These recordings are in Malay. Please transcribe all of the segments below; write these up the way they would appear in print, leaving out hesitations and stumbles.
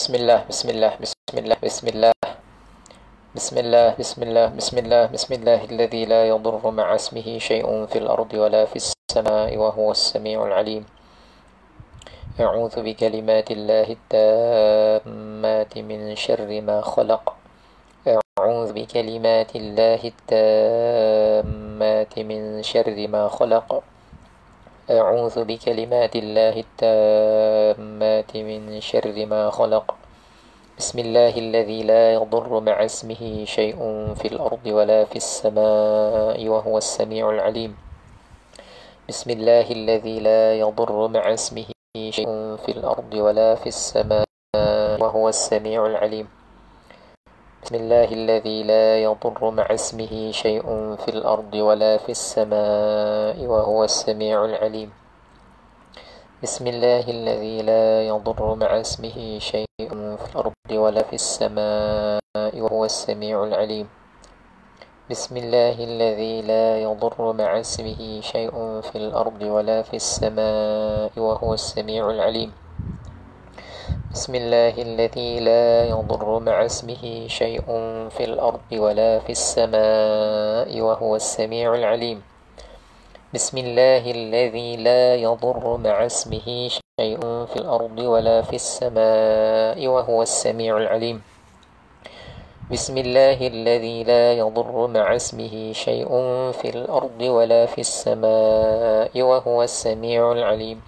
Bismillah, bismillah, bismillah, bismillah. Bismillah, bismillah, bismillah, bismillahilladzi la yadurru ma'a ismihi syai'un fil ardi wala fis samai wa huwas samiul alim. A'udzu bi kalimatillahi tammati min syarri ma khalaq. A'udzu bi kalimatillahi tammati min syarri ma khalaq. أعوذ بكلمات الله التامات من شر ما خلق بسم الله الذي لا يضر مع اسمه شيء في الأرض ولا في السماء وهو السميع العليم بسم الله الذي لا يضر مع اسمه شيء في الأرض ولا في السماء وهو السميع العليم بسم الله الذي لا يضر مع اسمه شيء في الأرض ولا في السماء وهو السميع العليم بسم الله الذي لا يضر مع اسمه شيء في الأرض ولا في السماء وهو السميع العليم بسم الله الذي لا يضر مع اسمه شيء في الأرض ولا في السماء وهو السميع العليم بسم الله الذي لا يضر مع اسمه شيء في الأرض ولا في السماء وهو السميع العليم بسم الله الذي لا يضر مع اسمه شيء في الأرض ولا في السماء وهو السميع العليم بسم الله الذي لا يضر مع اسمه شيء في الأرض ولا في السماء وهو السميع العليم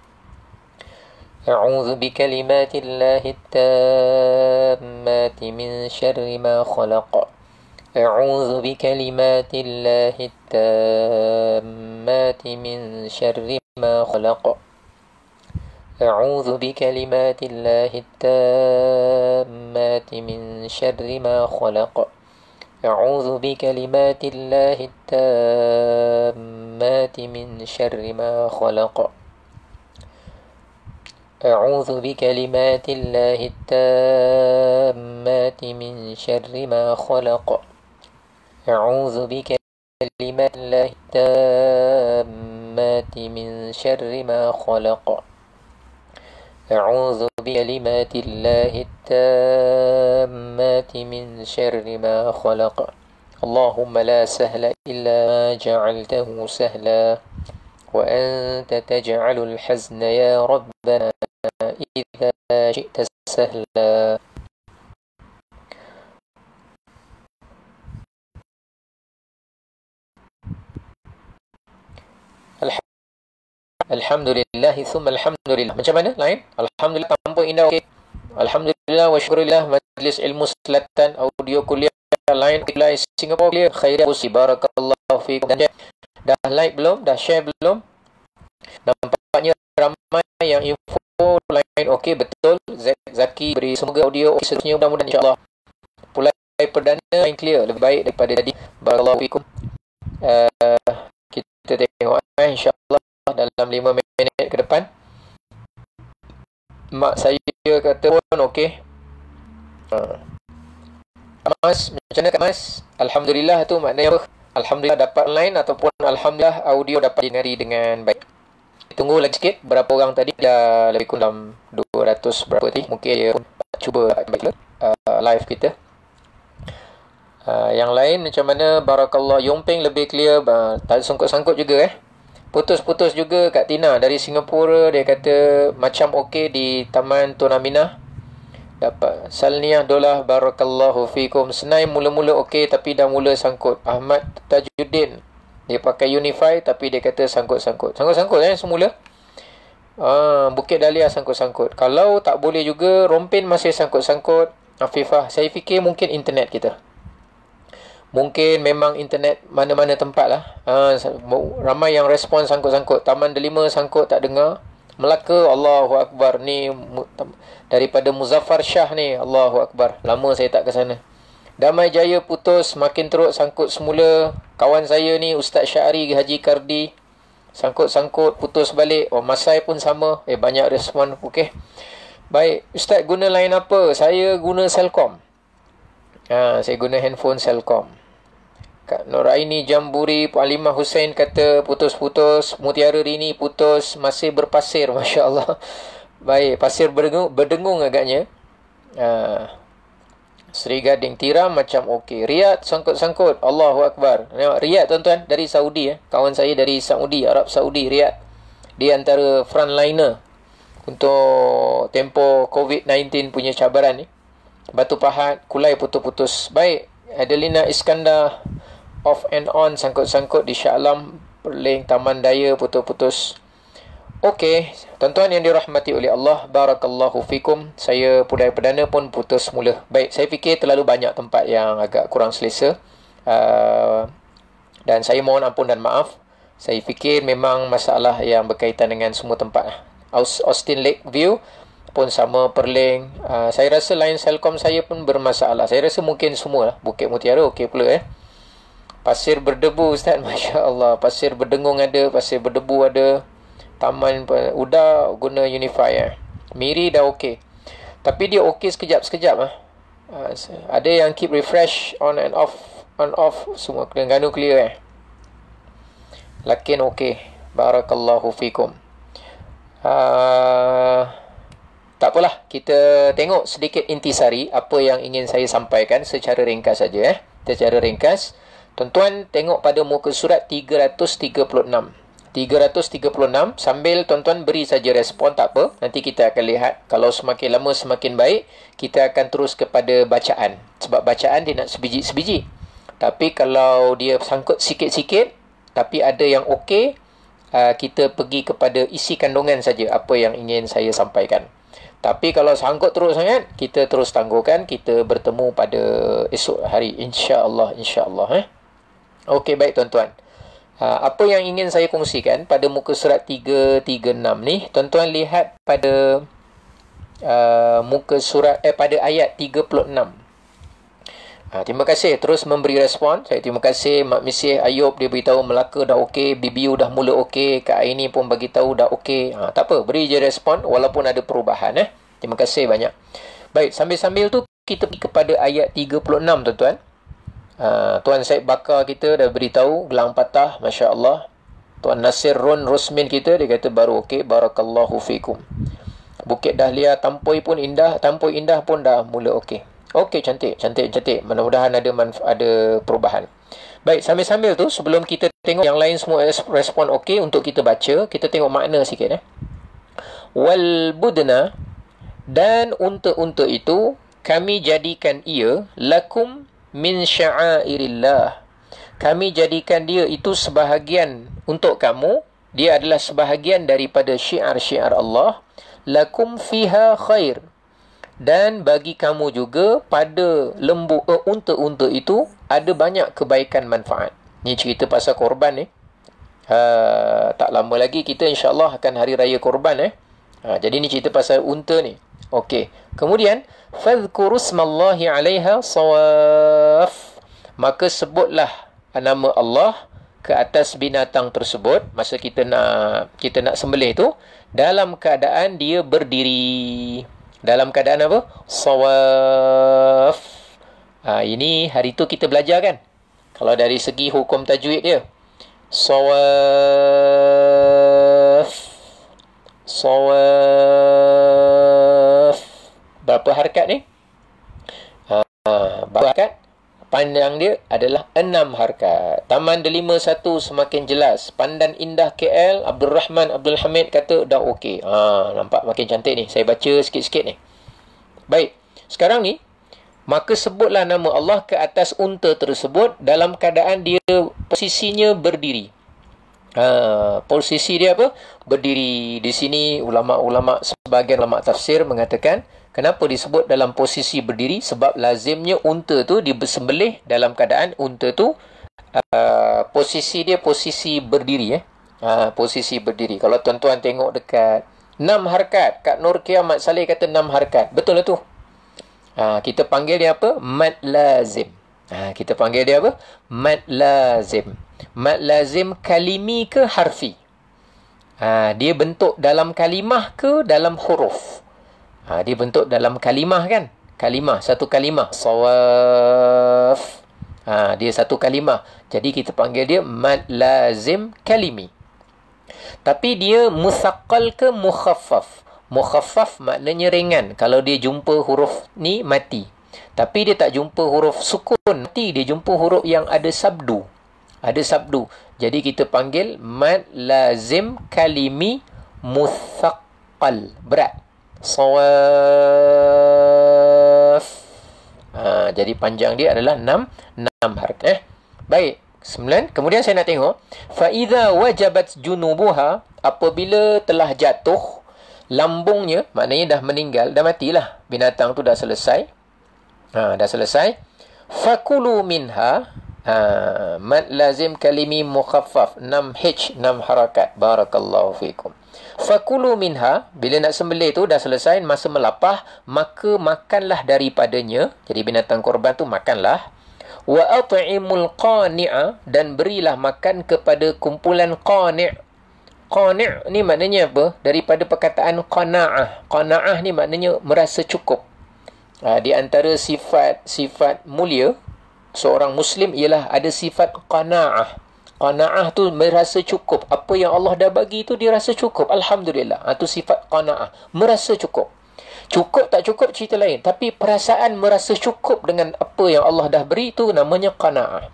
أعوذ بكلمات الله التامات من شر ما خلق أعوذ بكلمات الله التامات من شر ما خلق أعوذ بكلمات الله التامات من شر ما خلق أعوذ بكلمات الله التامات من شر ما خلق أعوذ بكلمات الله التامات من شر ما خلق أعوذ بكلمات الله التامات من شر ما خلق أعوذ بكلمات الله التامات من شر ما خلق اللهم لا سهل إلا ما جعلته سهلا وأنت تجعل الحزن يا ربنا إذا شئت سهلا Alhamdulillah thumma alhamdulillah. Macam mana lain? Alhamdulillah tanpa indah okey. Alhamdulillah wa syukurillah Majlis Ilmu Selatan Audio Kuliah lain Kuliah Singapura Kuliah Khairiyah Usi Barakallahu fiikum. Dan dah like belum? Dah share belum? Nampaknya ramai yang info lain okey betul. Zaki beri semoga audio okey seterusnya mudah-mudahan insya-Allah. Pulai perdana main clear lebih baik daripada tadi. Barakallahu fiikum. Kita tengok insya-Allah dalam 5 minit ke depan. Mak saya kata pun okey. Mas, macam mana Kak Mas? Alhamdulillah tu maknanya apa? Alhamdulillah dapat online ataupun Alhamdulillah audio dapat didengari dengan baik. Tunggu lagi sikit. Berapa orang tadi? Dah lebih kurang 200 berapa tadi. Mungkin dia pun cuba live kita. Yang lain macam mana? Barakallah. Yongpeng lebih clear. Tak sangkut-sangkut juga Putus-putus juga Kak Tina dari Singapura. Dia kata macam okey di Taman Tun Aminah. Dapat Salniah Dolah Barakallahu fikum. Senai mula-mula okey tapi dah mula sangkut. Ahmad Tajuddin. Dia pakai Unify tapi dia kata sangkut-sangkut. Sangkut-sangkut semula. Bukit Dahlia sangkut-sangkut. Kalau tak boleh juga Rompin masih sangkut-sangkut. Afifah, saya fikir mungkin internet kita. Mungkin memang internet mana-mana tempat lah. Ramai yang respon sangkut-sangkut. Taman Delima sangkut tak dengar. Melaka Allahu Akbar. Ni daripada Muzaffar Shah ni. Allahu Akbar. Lama saya tak ke sana. Damai Jaya putus. Makin teruk sangkut semula. Kawan saya ni Ustaz Syari Haji Kardi. Sangkut-sangkut putus balik. Masai pun sama. Banyak respon. Okey. Baik. Ustaz guna line apa? Saya guna Celcom. Saya guna handphone Celcom. Kak Noraini Jamburi, Puan Alimah Hussein kata putus-putus. Mutiara Rini putus. Masih berpasir. Masya Allah. Baik. Pasir berdengung agaknya. Seri Gading tiram macam okey. Riyadh sangkut-sangkut. Allahu Akbar. Tengok Riyadh tuan-tuan, dari Saudi Kawan saya dari Saudi, Arab Saudi, Riyadh. Dia antara frontliner untuk tempoh COVID-19 punya cabaran ni. Batu Pahat, Kulai putus-putus. Baik, Adelina Iskandar off and on, sangkut-sangkut di Shah Alam, Perling, Taman Daya putus-putus. Okey, tuan-tuan yang dirahmati oleh Allah, barakallahu fikum. Saya Pudai Perdana pun putus semula. Baik, saya fikir terlalu banyak tempat yang agak kurang selesa. Dan saya mohon ampun dan maaf. Saya fikir memang masalah yang berkaitan dengan semua tempat. Austin Lakeview pun sama, Perling. Saya rasa line Celcom saya pun bermasalah. Saya rasa mungkin semua lah. Bukit Mutiara okey pula Pasir berdebu Ustaz, Masya Allah. Pasir berdengung ada, pasir berdebu ada. Taman Uda guna Unify Miri dah okey. Tapi dia okey sekejap-sekejap ada yang keep refresh on and off semua Terengganu clear Lakin okey. Barakallahu fikum. Tak apalah, kita tengok sedikit intisari apa yang ingin saya sampaikan secara ringkas saja Secara ringkas, tuan-tuan tengok pada muka surat 336 sambil tuan-tuan beri saja respon, tak apa. Nanti kita akan lihat. Kalau semakin lama semakin baik, kita akan terus kepada bacaan. Sebab bacaan dia nak sebiji-sebiji. Tapi kalau dia sangkut sikit-sikit, tapi ada yang okey, kita pergi kepada isi kandungan saja apa yang ingin saya sampaikan. Tapi kalau sangkut terus sangat, kita terus tangguhkan. Kita bertemu pada esok hari, insya-Allah. Okey, baik tuan-tuan. Apa yang ingin saya kongsikan pada muka surat 336 ni, tuan-tuan lihat pada muka surat pada ayat 36. Terima kasih terus memberi respon. Saya terima kasih Mak Misih Ayub, dia beritahu Melaka dah okey, BBU dah mula okey, Kak Aini pun bagi tahu dah okey. Tak apa, beri je respon walaupun ada perubahan Terima kasih banyak. Baik, sambil-sambil tu kita pergi kepada ayat 36 tuan-tuan. Tuan Syed Bakar kita dah beritahu gelang patah, Masya Allah. Tuan Nasir Ron Rosmin kita, dia kata baru okey, barakallahu fikum. Bukit Dahlia Tampoi pun indah, Tampoi Indah pun dah mula okey. Okey, cantik. Mudah-mudahan ada perubahan. Baik, sambil-sambil tu sebelum kita tengok yang lain semua respon okey, untuk kita baca, kita tengok makna sikit Wal budna, dan unta-unta itu kami jadikan ia lakum min sya'airillah. Kami jadikan dia itu sebahagian untuk kamu. Dia adalah sebahagian daripada syiar-syiar Allah. Lakum fiha khair. Dan bagi kamu juga pada unta-unta itu ada banyak kebaikan manfaat. Ni cerita pasal korban tak lama lagi kita insya-Allah akan hari raya korban jadi ni cerita pasal unta ni. Okey. Kemudian fadhkuru smallahi 'alaiha sawaf. Maka sebutlah nama Allah ke atas binatang tersebut masa kita nak sembelih tu, dalam keadaan dia berdiri. Dalam keadaan apa? Sawaf. Ini hari tu kita belajar kan? Kalau dari segi hukum tajwid dia. Sawaf. Berapa harakat ni? Berapa harakat? Pandang dia adalah 6 harakat. Taman Delima 1 semakin jelas. Pandan Indah KL, Abdul Rahman Abdul Hamid kata dah okey. Nampak makin cantik ni. Saya baca sikit-sikit ni. Baik. Sekarang ni, maka sebutlah nama Allah ke atas unta tersebut dalam keadaan dia posisinya berdiri. Posisi dia apa? Berdiri. Di sini sebahagian ulama tafsir mengatakan kenapa disebut dalam posisi berdiri? Sebab lazimnya unta tu disembelih dalam keadaan unta tu posisi dia posisi berdiri posisi berdiri. Kalau tuan-tuan tengok dekat 6 harakat, Kak Nur Kiamat Saleh kata 6 harakat. Betul lah tu. Kita panggil dia apa? Mad lazim. Kita panggil dia apa? Mad lazim. Mad lazim kalimi ke harfi? Dia bentuk dalam kalimah ke dalam huruf? Dia bentuk dalam kalimah kan? Kalimah, satu kalimah. Sawaf. Dia satu kalimah. Jadi kita panggil dia mad lazim kalimi. Tapi dia musaqqal ke mukhaffaf? Mukhaffaf maknanya ringan. Kalau dia jumpa huruf ni, mati. Tapi dia tak jumpa huruf sukun, mati. Dia jumpa huruf yang ada sabdu. Ada sabdu. Jadi kita panggil mad lazim kalimi muthaqqal. Berat. Sawaf. Jadi panjang dia adalah 6 harakat. Baik. 9. Kemudian saya nak tengok. Fa'idha wajabat junubuha. Apabila telah jatuh lambungnya, maknanya dah meninggal, dah matilah. Binatang tu dah selesai. Dah selesai. Fakulu minha. Mad lazim kalimi mukhaffaf. 6H, 6 harakat. Barakallahu fikum. Fakulu minha. Bila nak sembelih tu dah selesai, masa melapah, maka makanlah daripadanya. Jadi binatang korban tu makanlah. Wa at'imul qani'a, dan berilah makan kepada kumpulan qani'. Qani' ni maknanya apa? Daripada perkataan qana'ah. Qana'ah ni maknanya merasa cukup. Di antara sifat mulia seorang Muslim ialah ada sifat qana'ah. Qana'ah tu merasa cukup. Apa yang Allah dah bagi tu dia rasa cukup. Alhamdulillah. Itu sifat qana'ah. Merasa cukup. Cukup tak cukup cerita lain. Tapi perasaan merasa cukup dengan apa yang Allah dah beri tu namanya qana'ah.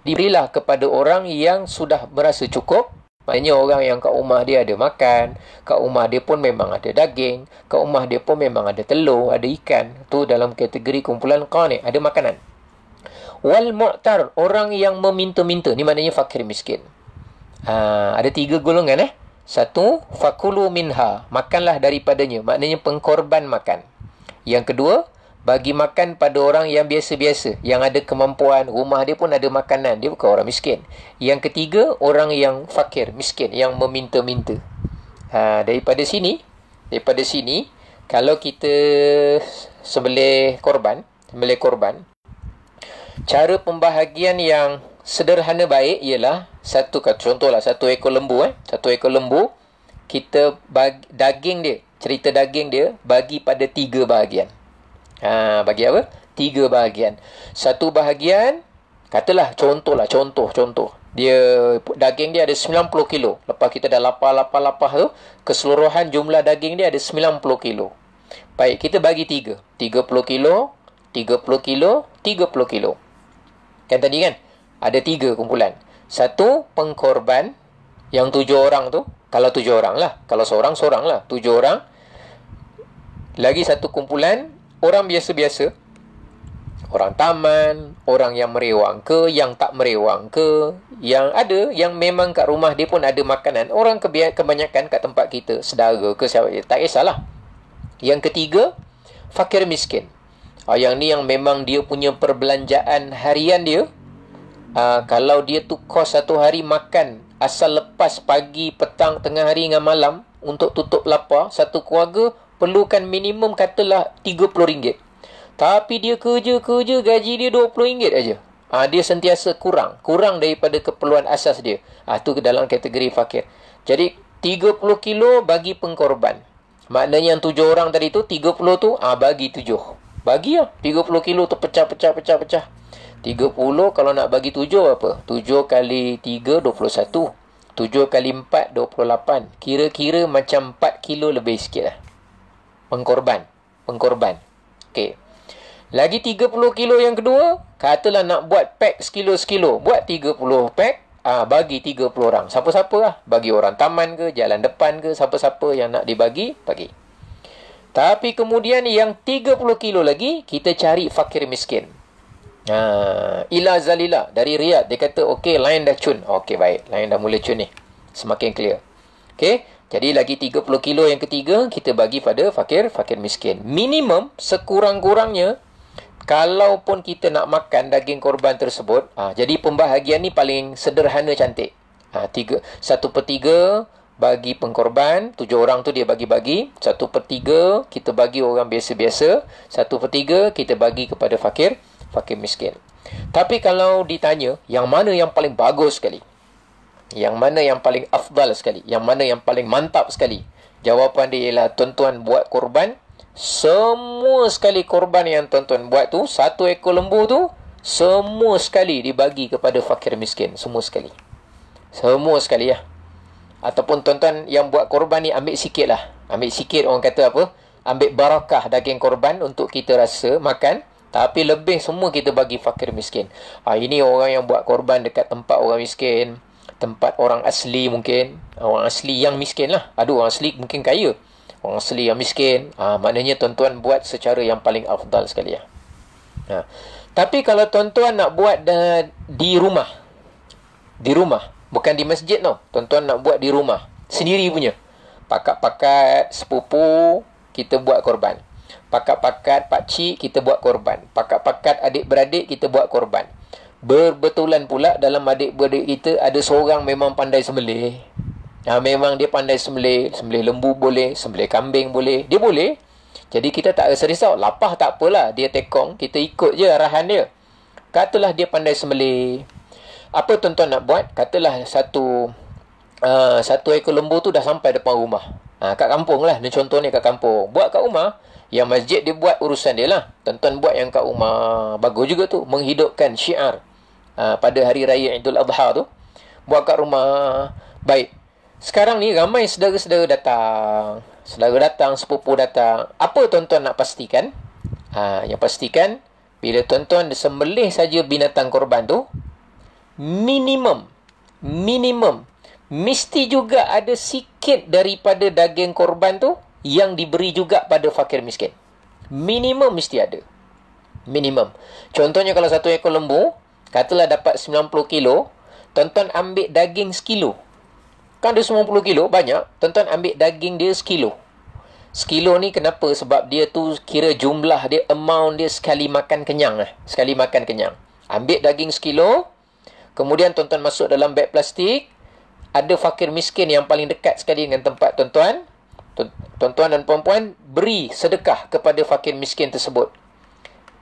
Diberilah kepada orang yang sudah merasa cukup. Maknanya orang yang kat rumah dia ada makan, kat rumah dia pun memang ada daging, kat rumah dia pun memang ada telur, ada ikan. Tu dalam kategori kumpulan qani', ada makanan. Wal mu'tar, orang yang meminta-minta. Ni maknanya fakir miskin. Ada 3 golongan. Satu, fakulu minha, makanlah daripadanya. Maknanya pengkorban makan. Yang kedua, bagi makan pada orang yang biasa-biasa, yang ada kemampuan, rumah dia pun ada makanan, dia bukan orang miskin. Yang ketiga, orang yang fakir, miskin, yang meminta-minta. Daripada sini, kalau kita sembelih korban, cara pembahagian yang sederhana baik ialah contohlah satu ekor lembu. Satu ekor lembu, kita bagi daging dia, cerita daging dia bagi pada 3 bahagian. Bagi apa? 3 bahagian. Satu bahagian, katalah contoh. Dia daging dia ada 90 kilo. Lepas kita dah lapar tu, keseluruhan jumlah daging dia ada 90 kilo. Baik, kita bagi 3. 30 kilo, 30 kilo, 30 kilo. Kan tadi kan? Ada 3 kumpulan. Satu, pengkorban. Yang 7 orang tu. Kalau 7 orang lah. Kalau seorang lah. 7 orang. Lagi satu kumpulan, orang biasa-biasa. Orang taman. Orang yang merewang ke. Yang tak merewang ke. Yang ada. Yang memang kat rumah dia pun ada makanan. Orang kebanyakan kat tempat kita. Saudara ke siapa. Tak kisahlah. Yang ketiga, fakir miskin. Yang ni yang memang dia punya perbelanjaan harian dia. Kalau dia tu kos satu hari makan asal lepas pagi, petang, tengah hari dengan malam untuk tutup lapar, satu keluarga perlukan minimum katalah RM30. Tapi dia kerja gaji dia RM20 aja. Dia sentiasa kurang daripada keperluan asas dia. Tu dalam kategori fakir. Jadi 30 kilo bagi pengkorban. Maknanya yang 7 orang tadi tu 30 tu bagi 7. Bagi lah 30 kilo tu pecah. 30 kalau nak bagi 7 apa? 7 kali 3, 21. 7 kali 4, 28. Kira-kira macam 4 kilo lebih sikit lah. Pengkorban. Okey. Lagi 30 kilo yang kedua. Katalah nak buat pack sekilo. Buat 30 pack. Bagi 30 orang. Siapa-siapa lah. Bagi orang taman ke, jalan depan ke, siapa-siapa yang nak dibagi, bagi. Tapi kemudian yang 30 kilo lagi, kita cari fakir miskin. Ila Zalila dari Riyadh, dia kata okey, line dah cun. Okey, baik, line dah mula cun ni, semakin clear. Okey, jadi lagi 30 kilo yang ketiga kita bagi pada fakir miskin. Minimum sekurang-kurangnya, kalaupun kita nak makan daging korban tersebut, jadi pembahagian ni paling sederhana, cantik. 1/3 bagi pengkorban, 7 orang tu dia bagi-bagi. 1/3 kita bagi orang biasa-biasa. 1/3 kita bagi kepada fakir miskin. Tapi kalau ditanya, yang mana yang paling bagus sekali? Yang mana yang paling afdal sekali? Yang mana yang paling mantap sekali? Jawapan dia ialah, tuan-tuan buat korban, semua sekali korban yang tuan-tuan buat tu, 1 ekor lembu tu, semua sekali dibagi kepada fakir miskin. Semua sekali ya. Ataupun tuan-tuan yang buat korban ni ambil sikit lah. Ambil sikit, orang kata apa? Ambil barakah daging korban untuk kita rasa makan. Tapi lebih semua kita bagi fakir miskin. Ini orang yang buat korban dekat tempat orang miskin. Tempat orang asli mungkin. Orang asli yang miskin lah. Ada orang asli mungkin kaya. Orang asli yang miskin. Maknanya tuan-tuan buat secara yang paling afdal sekali lah. Tapi kalau tuan-tuan nak buat di rumah. Di rumah. Bukan di masjid tau. Tuan-tuan nak buat di rumah. Sendiri punya. Pakat-pakat sepupu, kita buat korban. Pakat-pakat pakcik, kita buat korban. Pakat-pakat adik-beradik, kita buat korban. Berbetulan pula dalam adik-beradik kita ada seorang memang pandai sembelih. Memang dia pandai sembelih. Sembelih lembu boleh, sembelih kambing boleh. Dia boleh. Jadi kita tak rasa risau. Lapar tak apalah, dia tekong, kita ikut je arahan dia. Katalah dia pandai sembelih. Apa tuan-tuan nak buat? Katalah satu ekor lembu tu dah sampai depan rumah. Kat kampung lah. Ni contoh ni kat kampung. Buat kat rumah. Yang masjid dia buat urusan dia lah. Tuan-tuan buat yang kat rumah. Bagus juga tu. Menghidupkan syiar. Pada hari raya Idul Adha tu. Buat kat rumah. Baik. Sekarang ni ramai saudara-saudara datang. Saudara datang, sepupu datang. Apa tuan-tuan nak pastikan? Yang pastikan. Bila tuan-tuan sembelih saja binatang korban tu. Minimum. Mesti juga ada sikit daripada daging korban tu yang diberi juga pada fakir miskin. Minimum mesti ada. Minimum. Contohnya kalau satu ekor lembu, katalah dapat 90 kilo, tuan-tuan ambil daging sekilo. Kan ada 90 kilo, banyak. Tuan-tuan ambil daging dia sekilo. Sekilo ni kenapa? Sebab dia tu kira jumlah dia, amount dia sekali makan kenyang lah. Sekali makan kenyang. Ambil daging sekilo, kemudian tuan-tuan masuk dalam beg plastik. Ada fakir miskin yang paling dekat sekali dengan tempat tuan-tuan. Tuan-tuan dan puan-puan beri sedekah kepada fakir miskin tersebut.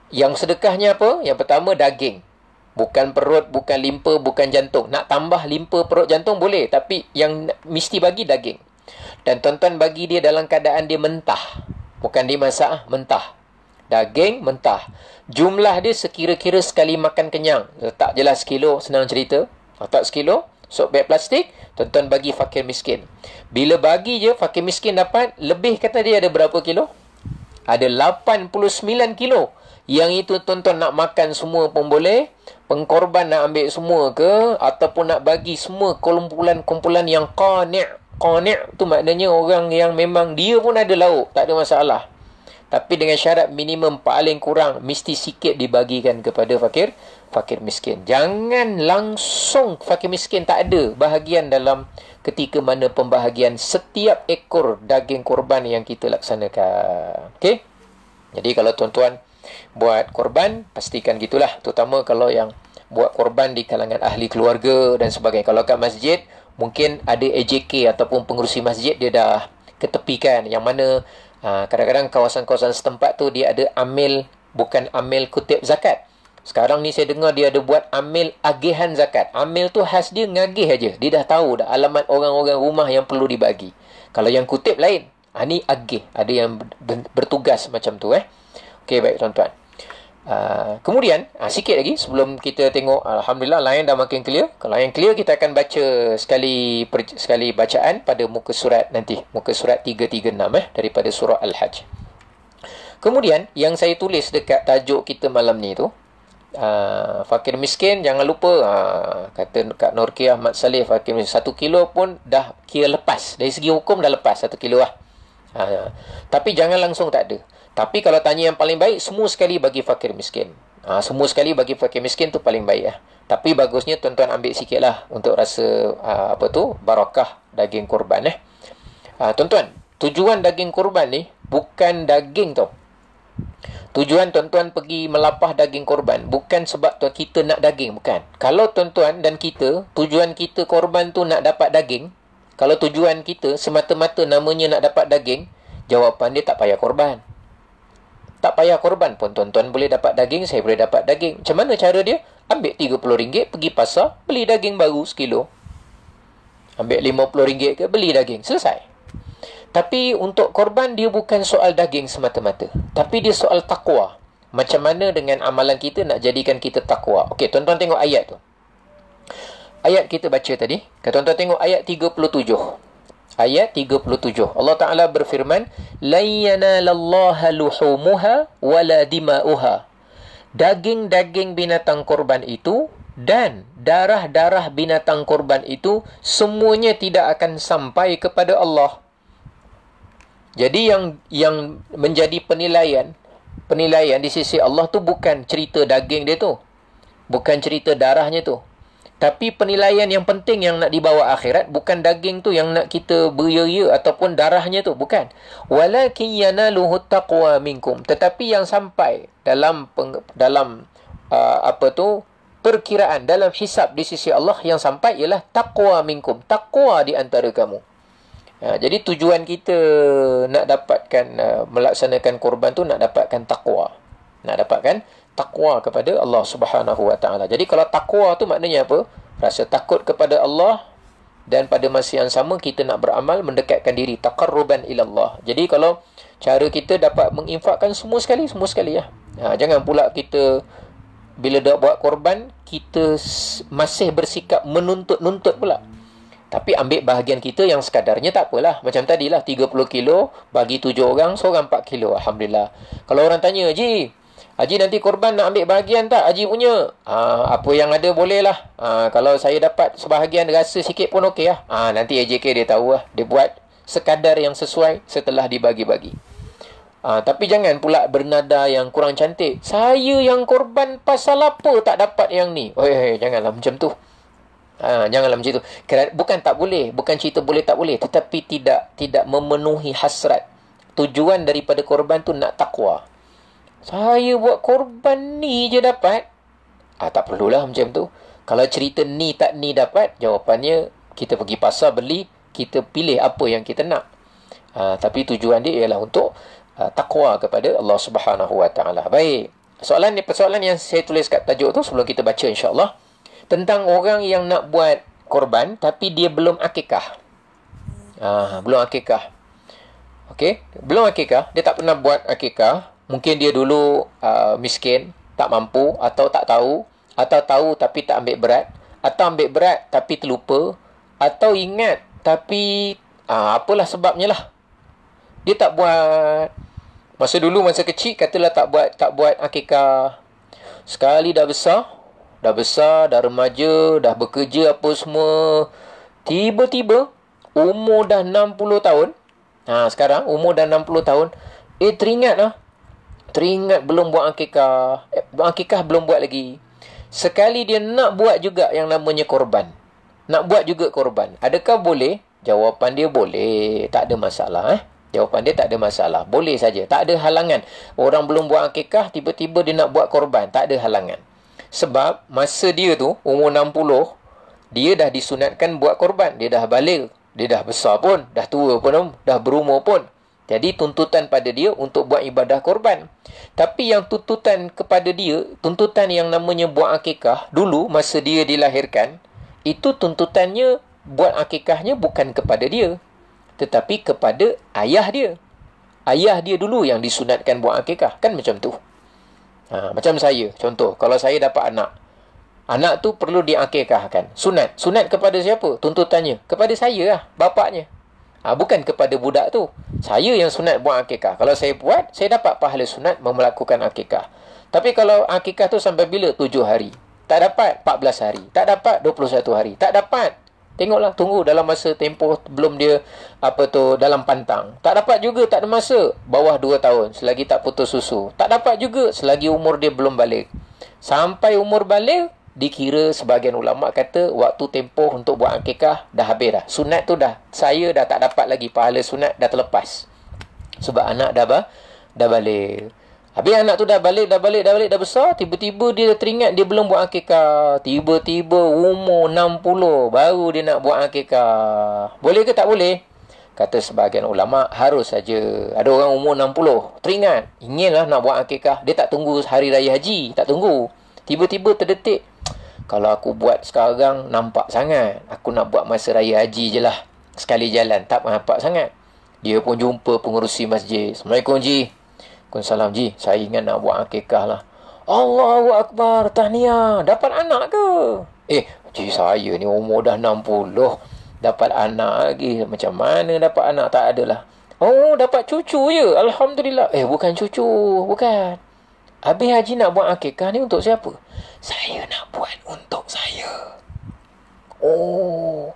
Yang sedekahnya apa? Yang pertama daging. Bukan perut, bukan limpa, bukan jantung. Nak tambah limpa, perut, jantung boleh. Tapi yang mesti bagi daging. Dan tuan-tuan bagi dia dalam keadaan dia mentah. Bukan dimasak, mentah. Daging mentah. Jumlah dia sekira-kira sekali makan kenyang. Letak je lah sekilo, senang cerita. Letak sekilo. Sok beg plastik, tuan-tuan bagi fakir miskin. Bila bagi je, fakir miskin dapat, lebih kata dia ada berapa kilo? Ada 89 kilo. Yang itu tuan-tuan nak makan semua pun boleh. Pengkorban nak ambil semua ke? Ataupun nak bagi semua kumpulan yang qani'. Qani' tu maknanya orang yang memang dia pun ada lauk. Tak ada masalah. Tapi dengan syarat minimum paling kurang mesti sikit dibagikan kepada fakir miskin. Jangan langsung fakir miskin tak ada bahagian dalam ketika mana pembahagian setiap ekor daging korban yang kita laksanakan. Okey? Jadi kalau tuan-tuan buat korban, pastikan gitulah. Terutama kalau yang buat korban di kalangan ahli keluarga dan sebagainya. Kalau kat masjid, mungkin ada AJK ataupun pengurusi masjid dia dah ketepikan. Yang mana kadang-kadang kawasan-kawasan setempat tu dia ada amil, bukan amil kutip zakat. Sekarang ni saya dengar dia ada buat amil agihan zakat. Amil tu khas dia ngagih aja. Dia dah tahu dah alamat orang-orang rumah yang perlu dibagi. Kalau yang kutip lain, ni agih. Ada yang bertugas macam tu. Okey, baik tuan-tuan. Kemudian, sikit lagi sebelum kita tengok, Alhamdulillah line dah makin clear. Kalau yang clear, kita akan baca sekali bacaan pada muka surat nanti. Muka surat 336 daripada surah Al-Hajj. Kemudian, yang saya tulis dekat tajuk kita malam ni tu, fakir miskin, jangan lupa, kata Kak Norki Ahmad Saleh, fakir miskin 1 kilo pun dah kira lepas. Dari segi hukum dah lepas 1 kilo lah. Tapi jangan langsung tak ada. Tapi kalau tanya yang paling baik, semua sekali bagi fakir miskin. Semua sekali bagi fakir miskin tu paling baik. Tapi bagusnya tuan-tuan ambil sikit lah untuk rasa barakah daging korban. Tuan-tuan, tujuan daging korban ni bukan daging tau. Tujuan tuan-tuan pergi melapah daging korban bukan sebab kita nak daging, bukan. Kalau tuan-tuan dan kita, tujuan kita korban tu nak dapat daging, kalau tujuan kita semata-mata namanya nak dapat daging, jawapan dia tak payah korban. Tak payah korban pun tuan-tuan boleh dapat daging, saya boleh dapat daging. Macam mana cara dia? Ambil RM30, pergi pasar, beli daging baru sekilo. Ambil RM50 ke, beli daging. Selesai. Tapi untuk korban, dia bukan soal daging semata-mata. Tapi dia soal takwa. Macam mana dengan amalan kita nak jadikan kita takwa. Okey, tuan-tuan tengok ayat tu. Ayat kita baca tadi. Tuan-tuan tengok ayat 37. ayat 37. Allah Ta'ala berfirman, "Lan yanalallaha luhumuha wala dima'uha." Daging-daging binatang korban itu dan darah-darah binatang korban itu semuanya tidak akan sampai kepada Allah. Jadi yang menjadi penilaian di sisi Allah tu bukan cerita daging dia tu, bukan cerita darahnya tu. Tapi penilaian yang penting yang nak dibawa akhirat bukan daging tu yang nak kita beria ataupun darahnya tu, bukan. Walakin yanaluhu taqwa minkum. Tetapi yang sampai dalam perkiraan, dalam hisab di sisi Allah, yang sampai ialah taqwa minkum, takwa di antara kamu. Jadi tujuan kita nak dapatkan melaksanakan korban tu, nak dapatkan takwa. Nak dapatkan takwa kepada Allah Subhanahu Wa Taala. Jadi kalau takwa tu maknanya apa? Rasa takut kepada Allah, dan pada masa yang sama kita nak beramal mendekatkan diri, taqarruban ila Allah. Jadi kalau cara kita dapat menginfakkan semua sekali ya. Jangan pula kita bila dah buat korban kita masih bersikap menuntut pula. Tapi ambil bahagian kita yang sekadarnya, tak apalah. Macam tadilah 30 kilo bagi 7 orang, seorang 4 kilo. Alhamdulillah. Kalau orang tanya, Haji nanti korban nak ambil bahagian tak? Haji punya. Apa yang ada boleh lah. Kalau saya dapat sebahagian rasa sikit pun okey lah. Nanti AJK dia tahu lah. Dia buat sekadar yang sesuai setelah dibagi-bagi. Tapi jangan pula bernada yang kurang cantik. Saya yang korban pasal apa tak dapat yang ni? Janganlah macam tu. Janganlah macam tu. Bukan tak boleh, bukan cerita boleh tak boleh, tetapi tidak memenuhi hasrat. Tujuan daripada korban tu nak takwa. Saya buat korban ni je dapat. Tak perlulah macam tu. Kalau cerita ni tak ni dapat, jawapannya kita pergi pasar beli, kita pilih apa yang kita nak. Tapi tujuan dia ialah untuk takwa kepada Allah Subhanahu Wa Taala. Baik. Persoalan yang saya tulis kat tajuk tu sebelum kita baca insya-Allah, tentang orang yang nak buat korban tapi dia belum akikah. Belum akikah. Okey, belum akikah, dia tak pernah buat akikah. Mungkin dia dulu miskin, tak mampu, atau tak tahu, atau tahu tapi tak ambil berat, atau ambil berat tapi terlupa, atau ingat tapi apalah sebabnya lah. Dia tak buat. Masa kecil katalah tak buat akikah. Sekali dah besar, dah remaja, dah bekerja apa semua, tiba-tiba umur dah 60 tahun. Sekarang umur dah 60 tahun, teringat belum buat akikah. Akikah belum buat lagi. Sekali dia nak buat juga yang namanya korban. Nak buat juga korban. Adakah boleh? Jawapan dia boleh. Tak ada masalah. Jawapan dia tak ada masalah. Boleh saja. Tak ada halangan. Orang belum buat akikah, tiba-tiba dia nak buat korban. Tak ada halangan. Sebab masa dia tu, umur 60, dia dah disunatkan buat korban. Dia dah balik. Dia dah besar pun. Dah tua pun. Dah berumur pun. Jadi tuntutan pada dia untuk buat ibadah korban. Tapi yang tuntutan kepada dia, tuntutan yang namanya buat akikah, dulu masa dia dilahirkan, itu tuntutannya buat akikahnya bukan kepada dia, tetapi kepada ayah dia. Ayah dia dulu yang disunatkan buat akikah. Kan macam tu. Macam saya, contoh, kalau saya dapat anak tu perlu diakikahkan. Sunat kepada siapa? Tuntutannya kepada saya lah, bapaknya. Bukan kepada budak tu. Saya yang sunat buat akikah. Kalau saya buat, saya dapat pahala sunat melakukan akikah. Tapi kalau akikah tu sampai bila? 7 hari. Tak dapat 14 hari. Tak dapat 21 hari. Tak dapat. Tengoklah, tunggu dalam masa tempoh belum dia dalam pantang. Tak dapat juga, tak ada masa. Bawah 2 tahun, selagi tak putus susu. Tak dapat juga selagi umur dia belum balik. Sampai umur balik, dikira sebahagian ulama kata waktu tempoh untuk buat akikah dah habis dah. Sunat tu saya dah tak dapat lagi, pahala sunat dah terlepas. Sebab anak dah balik. Habis anak tu dah balik, dah besar, tiba-tiba dia teringat dia belum buat akikah. Tiba-tiba umur 60 baru dia nak buat akikah. Boleh ke tak boleh? Kata sebahagian ulama, harus saja. Ada orang umur 60 teringat, inginlah nak buat akikah. Dia tak tunggu hari raya haji, tak tunggu. Tiba-tiba terdetik, kalau aku buat sekarang nampak sangat. Aku nak buat masa raya haji je lah. Sekali jalan, tak nampak sangat. Dia pun jumpa pengurusi masjid. Assalamualaikum Ji. Waalaikumsalam Ji. Saya ingat nak buat akikah lah. Allahu Akbar. Tahniah. Dapat anak ke? Ji, saya ni umur dah 60. Dapat anak lagi. Macam mana dapat anak? Tak adalah. Oh, dapat cucu je. Alhamdulillah. Bukan cucu. Bukan. Habis haji nak buat akikah ni untuk siapa? Saya nak buat untuk saya. Oh,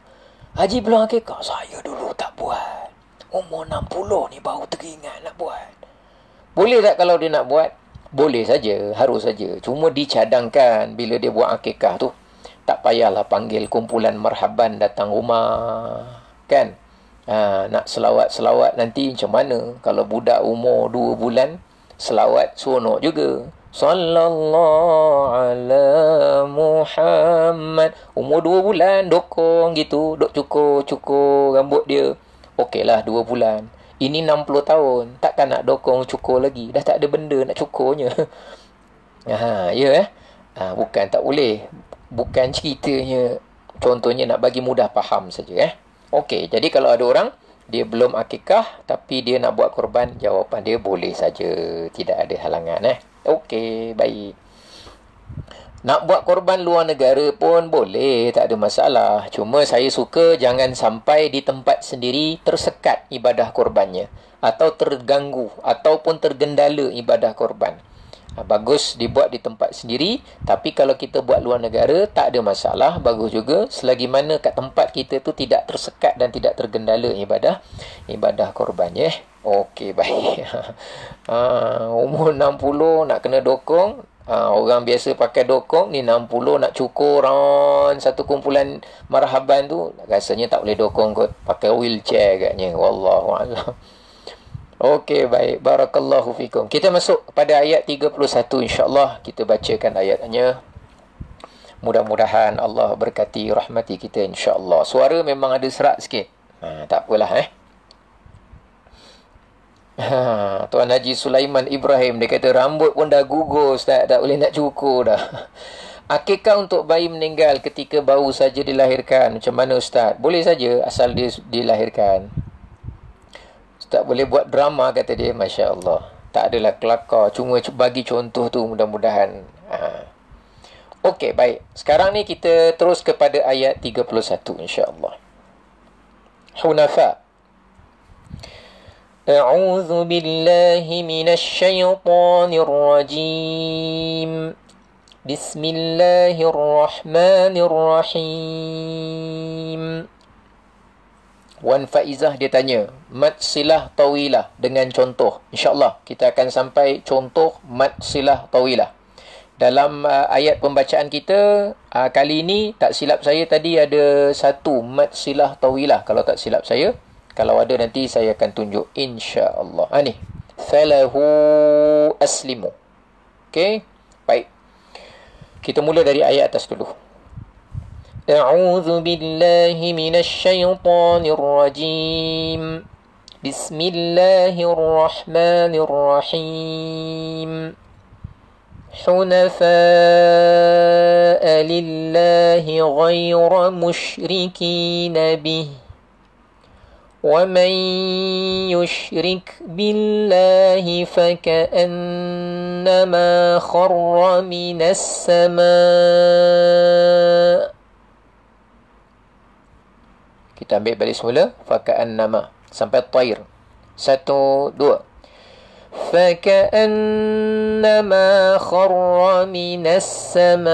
haji belum akikah? Saya dulu tak buat. Umur 60 ni baru teringat nak buat. Boleh tak kalau dia nak buat? Boleh saja, harus saja. Cuma dicadangkan bila dia buat akikah tu, tak payahlah panggil kumpulan marhaban datang rumah. Kan? Nak selawat-selawat nanti macam mana? Kalau budak umur 2 bulan, selawat seronok juga. Sallallahu ala Muhammad. Umur 2 bulan, dokong gitu. Dok cukur rambut dia. Okeylah 2 bulan. Ini 60 tahun. Takkan nak dokong cukur lagi. Dah tak ada benda nak cukurnya. Bukan, tak boleh. Bukan ceritanya. Contohnya nak bagi mudah faham saja. Okey, jadi kalau ada orang, dia belum akikah, tapi dia nak buat korban, jawapan dia boleh saja. Tidak ada halangan. Okey, baik. Nak buat korban luar negara pun boleh, tak ada masalah. Cuma saya suka jangan sampai di tempat sendiri tersekat ibadah korbannya, atau terganggu, ataupun tergendala ibadah korban. Bagus dibuat di tempat sendiri, tapi kalau kita buat luar negara, tak ada masalah, bagus juga. Selagi mana kat tempat kita tu tidak tersekat dan tidak tergendala ibadah korbannya. Okey, baik. Umur 60 nak kena dokong. Orang biasa pakai dokong, ni 60 nak cukur satu kumpulan marhaban tu, rasanya tak boleh dokong kot, pakai wheelchair agaknya. Wallahualam. Okey, baik. Barakallahu fikum. Kita masuk pada ayat 31, insya-Allah. Kita bacakan ayatnya. Mudah-mudahan Allah berkati rahmati kita, insya-Allah. Suara memang ada serak sikit. Tak apalah. Tuan Haji Sulaiman Ibrahim, dia kata rambut pun dah gugur Ustaz, tak boleh nak cukur dah. Akikah untuk bayi meninggal ketika baru saja dilahirkan, macam mana Ustaz? Boleh saja asal dia dilahirkan. Ustaz boleh buat drama, kata dia. Masya Allah, tak adalah kelakar, cuma bagi contoh tu, mudah-mudahan. Okey, baik. Sekarang ni kita terus kepada ayat 31, insya-Allah. Hunafa. أعوذ بالله من الشيطان الرجيم بسم الله الرحمن الرحيم. Wan Faizah dia tanya, mad silah tawilah dengan contoh. InsyaAllah kita akan sampai contoh mad silah tawilah dalam ayat pembacaan kita. Kali ini tak silap saya tadi ada satu mad silah tawilah, kalau tak silap saya. Kalau ada nanti saya akan tunjuk, insya-Allah. Ni falahu aslimu. Okey, baik. Kita mula dari ayat atas dulu. A'udzu billahi minasy syaithanir rajim. Bismillahirrahmanirrahim. Hunafa'a lillahi ghayra musyrikin bihi. وَمَنْ يُشْرِكْ بِاللَّهِ فَكَأَنَّمَا خَرَّ مِنَ السَّمَاءِ. Kita ambil balik semula. فَكَأَنَّمَا sampai tair. 1, 2. فَكَأَنَّمَا خَرَّ مِنَ السَّمَاءِ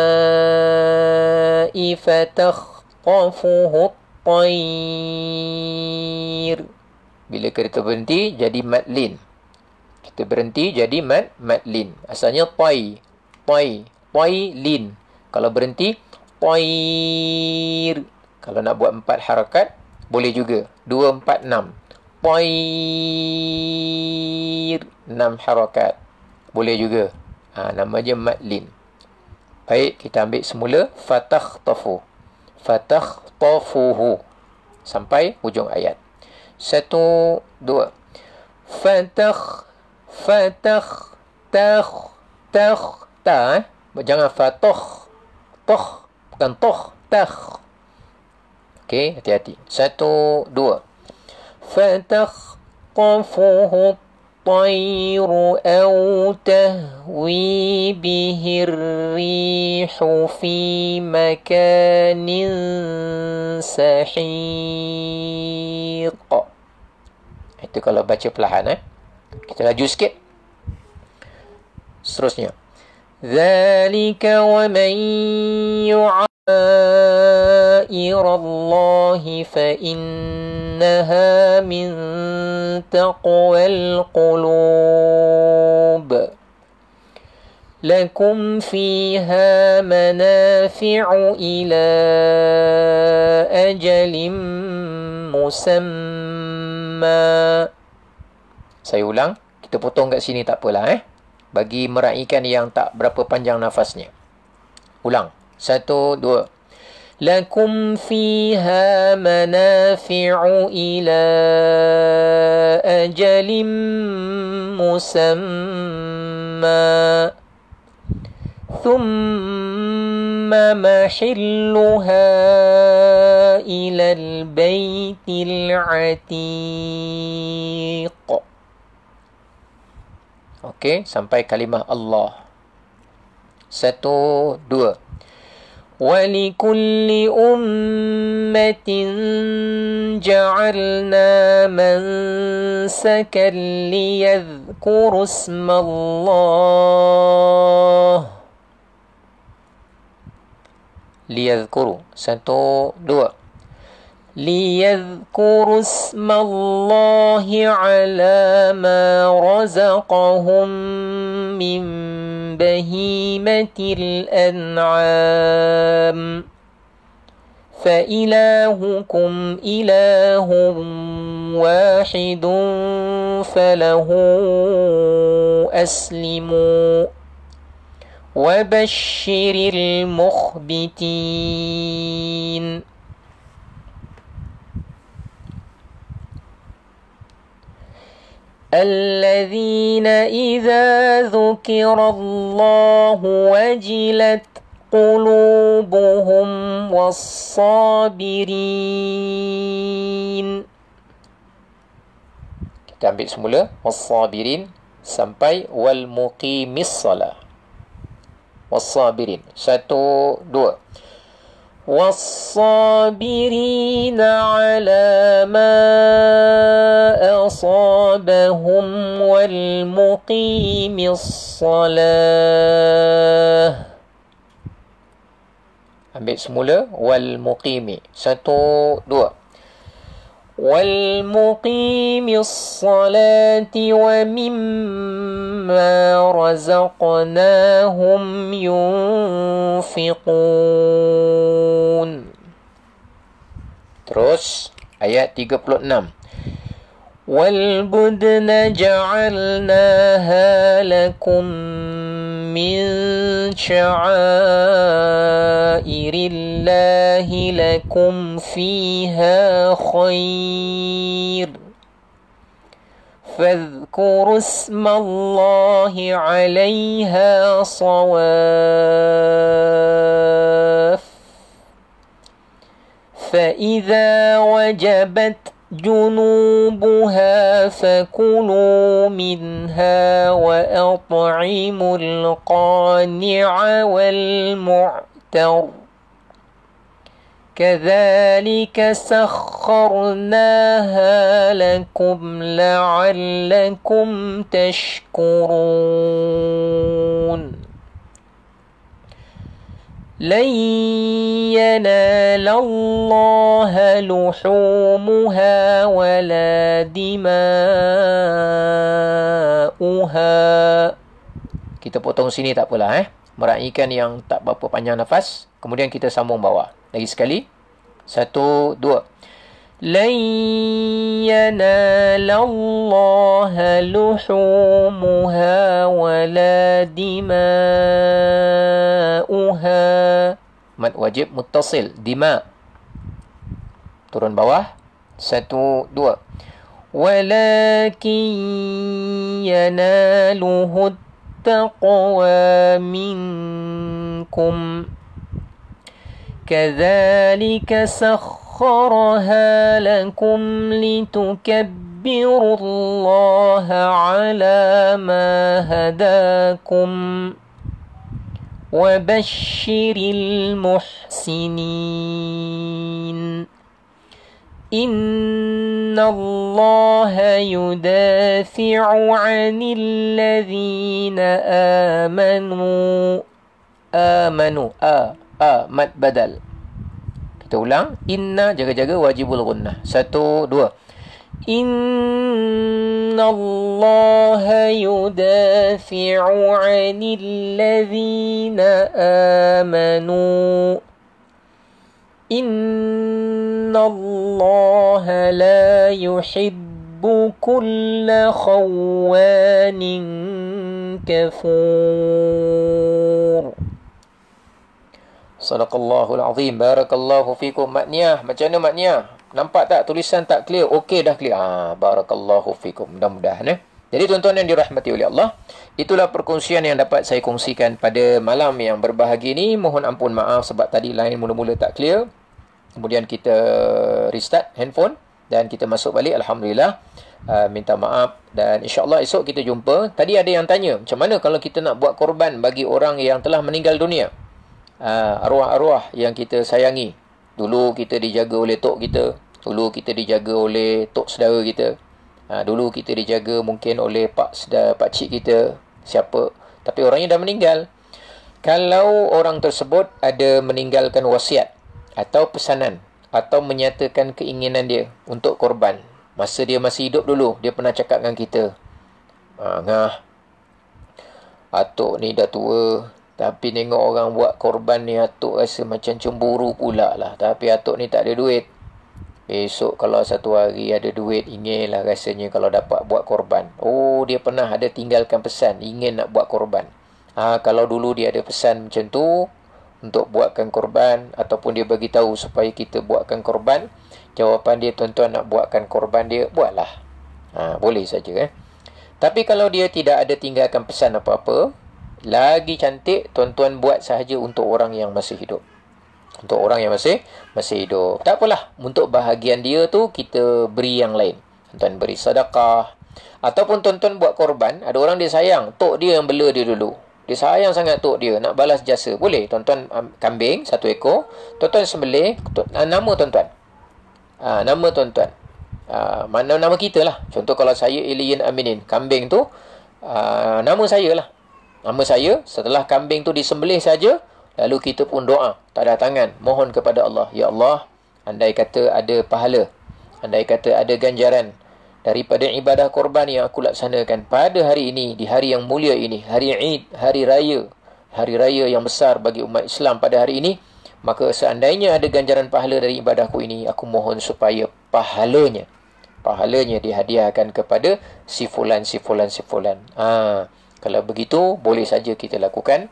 فَتَخْطَفُهُ الطَّيْرُ. Bila kita berhenti jadi madlin. Kita berhenti jadi madlin. Asalnya tai, lin. Kalau berhenti tair. Kalau nak buat 4 harakat boleh juga. 2, 4, 6. Tair. 6 harakat. Boleh juga. Nama dia madlin. Baik, kita ambil semula. Fatakhtafu. Fatakhtafuhu. Sampai ujung ayat. 1, 2. Jangan fatoh. Toh. Bukan toh. Takh. Okey, hati-hati. 1, 2. Fatakhtafuhu الطير أو تهوي به الريح في مكان سحيق. Itu kalau baca perlahan. Kita laju sikit. Seterusnya. ذلك ومن يعائر الله فإنها من تقوى القلوب لكم فيها منافع إلى أجل مسمى. Saya ulang, kita potong kat sini tak apalah bagi meraihkan yang tak berapa panjang nafasnya. Ulang. 1, 2. Lakum fiha manafi'u ila ajalim musamma thumma mahilluha ila al-baytil atiq. Okey, sampai kalimah Allah. 1, 2. وَلِكُلِّ أُمَّةٍ جَعَلْنَا مَنسَكًا لِيَذْكُرُوا اسْمَ اللَّهِ. لِيَذْكُرُوا. 1, 2. لِيَذْكُرُوا اسْمَ اللَّهِ عَلَى مَا رَزَقَهُم مِّن بهيمة الأنعام فإلهكم إله واحد فله أسلموا وبشر المخبتين. الذين إذا ذكر الله وجلت قلوبهم والصابرين. Kita ambil semula والصابرين sampai والمقيم الصلاة. والصابرين. 1, 2. والصابرين على ما أصابهم والمقيم الصلاة. Ambil semula والمقيم. 1, 2. والمقيم الصلاة ومما رزقناهم ينفقون. Terus ayat 36. والبدن جعلناها لكم من شعائر الله لكم فيها خير فاذكروا اسم الله عليها صواف فإذا وجبت جنوبها فكلوا منها وأطعموا القانع والمعتر كذلك سخرناها لكم لعلكم تشكرون لن ينال الله لحومها ولا دماؤها. Kita potong sini tak apalah meraihkan yang tak berapa panjang nafas. Kemudian kita sambung bawah. Lagi sekali. 1, 2. لن ينال الله لحومها ولا دماؤها. Mad wajib muttasil. Dima. Turun bawah. 1, 2. ولكن يناله التقوى منكم كذلك سخرها لكم لتكبروا ولتكبروا الله على ما هداكم وبشر المحسنين إن الله يدافع عن الذين آمنوا mad badal. Kita ulang. Inna, jaga-jaga, wajibul gunnah. 1, 2. Inna Allah yudafi'u 'anil ladzina amanu. Inna Allah la yuhibbu kulla khawanin kafur. Sadaqallahul azim. Barakallahu fikum. Makniyah, macam mana makniyah? Nampak tak tulisan tak clear? Okey dah clear. Barakallahu fikum. Mudah-mudahan Jadi tuan-tuan yang dirahmati oleh Allah, itulah perkongsian yang dapat saya kongsikan pada malam yang berbahagia ini. Mohon ampun maaf sebab tadi line mula-mula tak clear. Kemudian kita restart handphone dan kita masuk balik. Alhamdulillah. Minta maaf dan insya-Allah esok kita jumpa. Tadi ada yang tanya, macam mana kalau kita nak buat korban bagi orang yang telah meninggal dunia? Arwah-arwah yang kita sayangi. Dulu kita dijaga oleh tok kita, dulu kita dijaga oleh tok saudara kita, dulu kita dijaga mungkin oleh pak cik kita, siapa, tapi orangnya dah meninggal. Kalau orang tersebut ada meninggalkan wasiat atau pesanan atau menyatakan keinginan dia untuk korban masa dia masih hidup dulu, dia pernah cakap dengan kita, Ngah, atuk ni dah tua, tapi tengok orang buat korban ni, atuk rasa macam cemburu pula lah. Tapi atuk ni tak ada duit. Besok kalau satu hari ada duit, inginlah rasanya kalau dapat buat korban. Oh, dia pernah ada tinggalkan pesan, ingin nak buat korban. Kalau dulu dia ada pesan macam tu, untuk buatkan korban, ataupun dia bagi tahu supaya kita buatkan korban, jawapan dia, tuan-tuan nak buatkan korban dia, buatlah. Boleh saja. Tapi kalau dia tidak ada tinggalkan pesan apa-apa, lagi cantik tuan-tuan buat sahaja untuk orang yang masih hidup. Untuk orang yang masih hidup. Tak apalah, untuk bahagian dia tu kita beri yang lain. Tuan-tuan beri sedekah. Ataupun tuan-tuan buat korban, ada orang dia sayang, tok dia yang bela dia dulu. Dia sayang sangat tok dia, nak balas jasa. Boleh, tuan-tuan kambing 1 ekor, tuan-tuan sembelih, nama tuan-tuan. Nama tuan-tuan. Mana nama kita lah. Contoh kalau saya Ilian Aminin, kambing tu nama saya lah. Nama saya, setelah kambing tu disembelih saja, lalu kita pun doa, tadah tangan, mohon kepada Allah, ya Allah, andai kata ada pahala, andai kata ada ganjaran daripada ibadah korban yang aku laksanakan pada hari ini, di hari yang mulia ini, hari Eid, hari raya yang besar bagi umat Islam pada hari ini, maka seandainya ada ganjaran pahala dari ibadahku ini, aku mohon supaya pahalanya dihadiahkan kepada si fulan. Kalau begitu, boleh saja kita lakukan.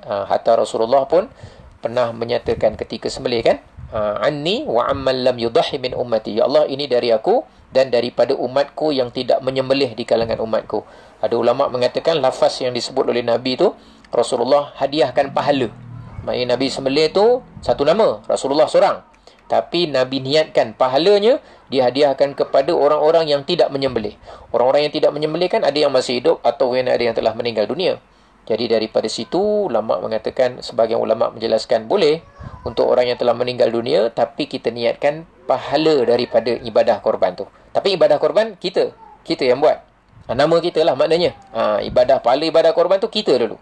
Hatta Rasulullah pun pernah menyatakan ketika sembelih kan, Anni wa amman lam yudahi min ummati. Ya Allah, ini dari aku dan daripada umatku yang tidak menyembelih di kalangan umatku. Ada ulama mengatakan lafaz yang disebut oleh Nabi tu, Rasulullah hadiahkan pahala. Maksudnya Nabi sembelih tu satu nama, Rasulullah seorang. Tapi Nabi niatkan pahalanya dihadiahkan kepada orang-orang yang tidak menyembelih. Orang-orang yang tidak menyembelih kan ada yang masih hidup atau ada yang telah meninggal dunia. Jadi daripada situ ulama mengatakan, sebagian ulama menjelaskan boleh untuk orang yang telah meninggal dunia, tapi kita niatkan pahala daripada ibadah korban tu. Tapi ibadah korban kita yang buat. Nama kita lah maknanya. Pahala ibadah korban tu kita dulu.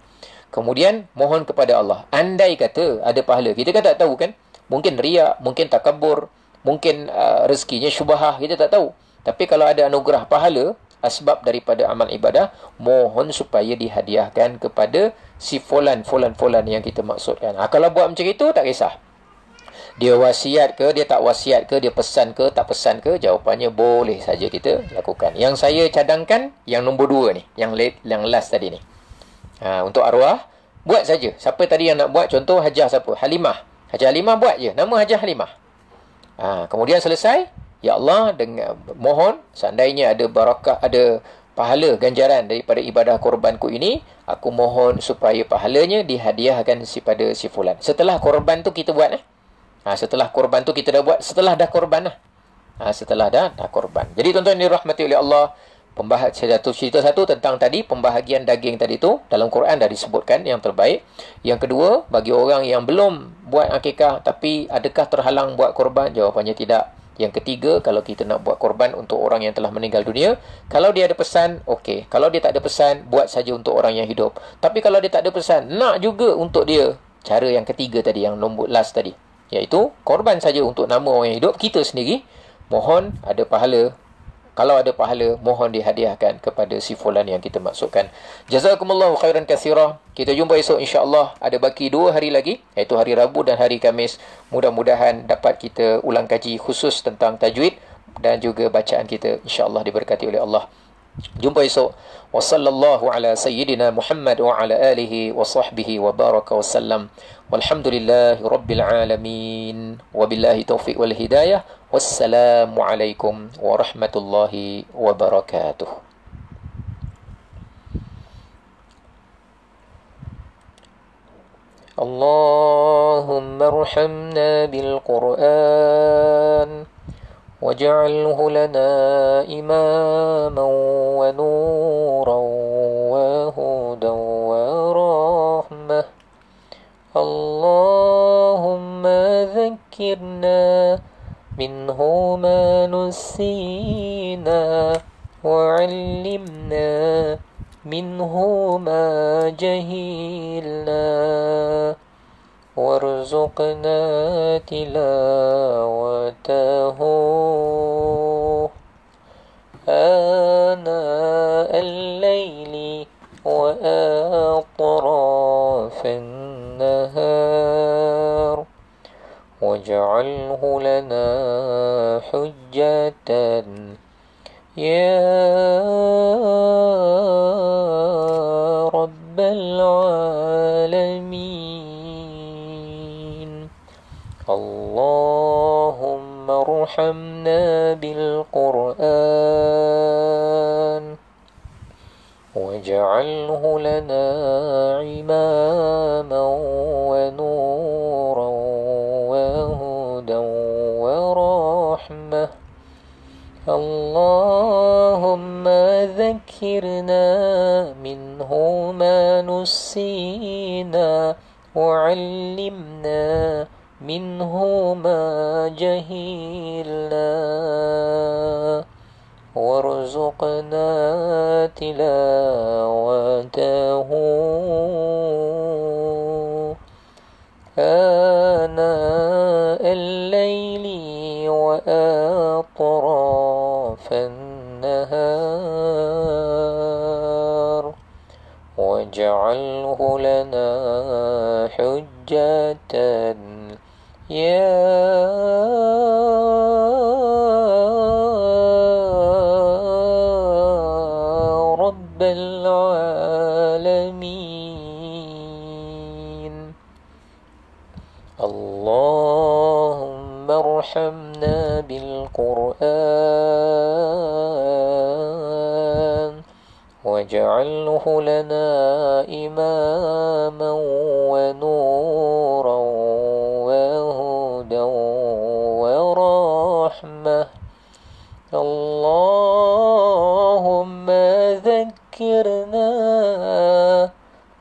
Kemudian mohon kepada Allah. Andai kata ada pahala, kita kan tak tahu kan? Mungkin riak, mungkin takabur, mungkin rezekinya syubhah, kita tak tahu. Tapi kalau ada anugerah pahala, asbab daripada amal ibadah, mohon supaya dihadiahkan kepada si fulan yang kita maksudkan. Kalau buat macam itu, tak kisah. Dia wasiat ke, dia tak wasiat ke, dia pesan ke, tak pesan ke, jawapannya boleh saja kita lakukan. Yang saya cadangkan, yang nombor 2 ni, yang last tadi ni. Untuk arwah, buat saja. Siapa tadi yang nak buat, contoh Hajah siapa? Halimah. Hajah Halimah buat je, nama Hajah Halimah. Kemudian selesai, ya Allah, dengan mohon seandainya ada barakah, ada pahala ganjaran daripada ibadah korbanku ini, aku mohon supaya pahalanya dihadiahkan pada si fulan. Setelah korban tu kita buat Setelah korban tu kita dah buat, setelah dah korban lah. setelah dah korban. Jadi tuan-tuan dirahmati oleh Allah, cerita satu tentang tadi pembahagian daging tadi tu dalam Quran dah disebutkan yang terbaik. Yang kedua, bagi orang yang belum buat akikah tapi adakah terhalang buat korban? Jawapannya tidak. Yang ketiga, kalau kita nak buat korban untuk orang yang telah meninggal dunia, kalau dia ada pesan, okey. Kalau dia tak ada pesan, buat saja untuk orang yang hidup. Tapi kalau dia tak ada pesan, nak juga untuk dia. Cara yang ketiga tadi, yang nombor last tadi, iaitu korban saja untuk nama orang yang hidup, kita sendiri mohon ada pahala. Kalau ada pahala, mohon dihadiahkan kepada si fulan yang kita maksudkan. Jazakumullahu khairan katsira. Kita jumpa esok insya-Allah. Ada baki 2 hari lagi, iaitu hari Rabu dan hari Khamis. Mudah-mudahan dapat kita ulang kaji khusus tentang tajwid dan juga bacaan kita insya-Allah diberkati oleh Allah. Jumpa esok. Wa sallallahu ala sayyidina Muhammad wa ala alihi wa sahbihi wa baraka wa sallam. Walhamdulillahi rabbil alamin. Wabillahi taufiq wal hidayah. Wassalamu alaikum warahmatullahi wabarakatuh. Allahumma arhamna bil Qur'an waj'alhu lana imaman wa nuran wa hudan wa rahmah. Allahumma dhakkirna منه ما نسينا وعلمنا منه ما جهلنا وارزقنا تلاوته آناء الليل وأطراف النهار واجعله لنا حجة يا رب العالمين. اللهم ارحمنا بالقرآن واجعله لنا عماما ونورا وهدى ورحمة. اللهم ذكرنا منه ما نسينا وعلمنا منه ما جهلنا وارزقنا تلاوته آناء الليل وأطراف النهار واجعله لنا حجة يا رب العالمين. اللهم ارحمنا بالقرآن واجعله لنا إماما ونورا وهدى ورحمة. اللهم ذكرنا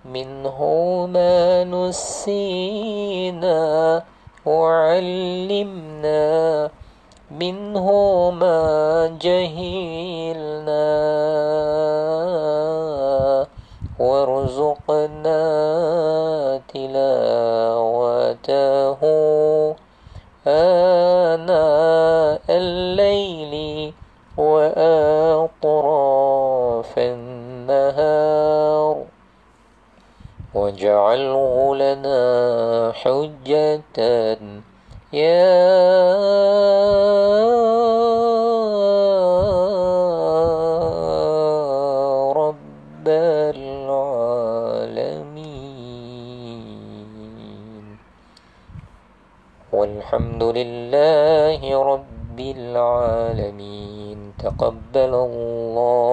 منه ما نسينا وعلمنا منه ما جهلنا وارزقنا تلاوته آناء الليل وأطراف النهار واجعله لنا حجة يا رب العالمين. والحمد لله رب العالمين. تقبل الله